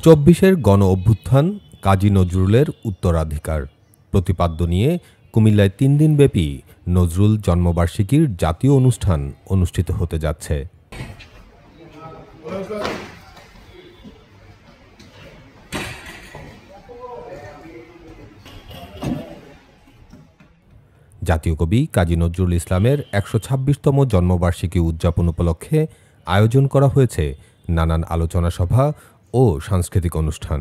চব্বিশের গণ অভ্যুত্থান কাজী নজরুলের উত্তরাধিকার প্রতিপাদ্য নিয়ে কুমিল্লায় ৩ দিনব্যাপী নজরুল জন্মবার্ষিকীর জাতীয় অনুষ্ঠান অনুষ্ঠিত হতে যাচ্ছে। জাতীয় কবি কাজী নজরুল ইসলামের ১২৬তম জন্মবার্ষিকী উদযাপন উপলক্ষে আয়োজন করা হয়েছে নানান আলোচনা সভা ও সাংস্কৃতিক অনুষ্ঠান।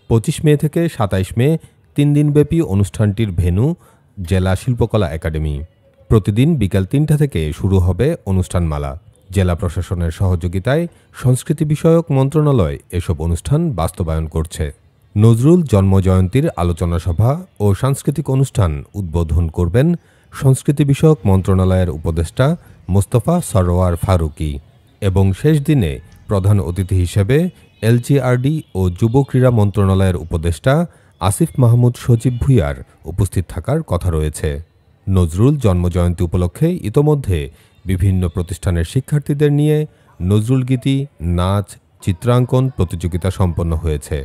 ২৫ মে থেকে ২৭ মে ৩ দিনব্যাপী অনুষ্ঠানটির ভেন্যু জেলা শিল্পকলা একাডেমি। প্রতিদিন বিকাল ৩টা থেকে শুরু হবে অনুষ্ঠানমালা। জেলা প্রশাসনের সহযোগিতায় সংস্কৃতি বিষয়ক মন্ত্রণালয় এসব অনুষ্ঠান বাস্তবায়ন করছে। নজরুল জন্মজয়ন্তীর আলোচনা সভা ও সাংস্কৃতিক অনুষ্ঠান উদ্বোধন করবেন সংস্কৃতি বিষয়ক মন্ত্রণালয়ের উপদেষ্টা মোস্তফা সরোয়ার ফারুকী এবং শেষ দিনে প্রধান অতিথি হিসেবে এলজিআরডি ও যুব ক্রীড়া মন্ত্রণালয়ের উপদেষ্টা আসিফ মাহমুদ সজীব ভূঁইয়ার উপস্থিত থাকার কথা রয়েছে। নজরুল জন্মজয়ন্তী উপলক্ষে ইতোমধ্যে বিভিন্ন প্রতিষ্ঠানের শিক্ষার্থীদের নিয়ে নজরুল গীতি, নাচ, চিত্রাঙ্কন প্রতিযোগিতা সম্পন্ন হয়েছে।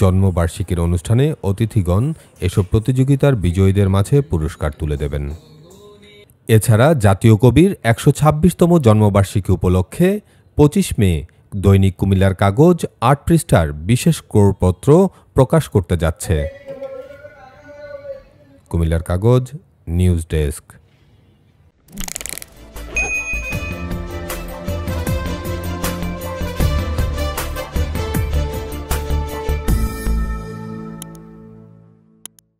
জন্মবার্ষিকীর অনুষ্ঠানে অতিথিগণ এসব প্রতিযোগিতার বিজয়ীদের মাঝে পুরস্কার তুলে দেবেন। এছাড়া জাতীয় কবির ১২৬তম জন্মবার্ষিকী উপলক্ষে ২৫ মে দৈনিক কুমিল্লার কাগজ ৮ পৃষ্ঠার বিশেষ ক্রোড়পত্র প্রকাশ করতে যাচ্ছে। কুমিল্লার কাগজ, নিউজ ডেস্ক।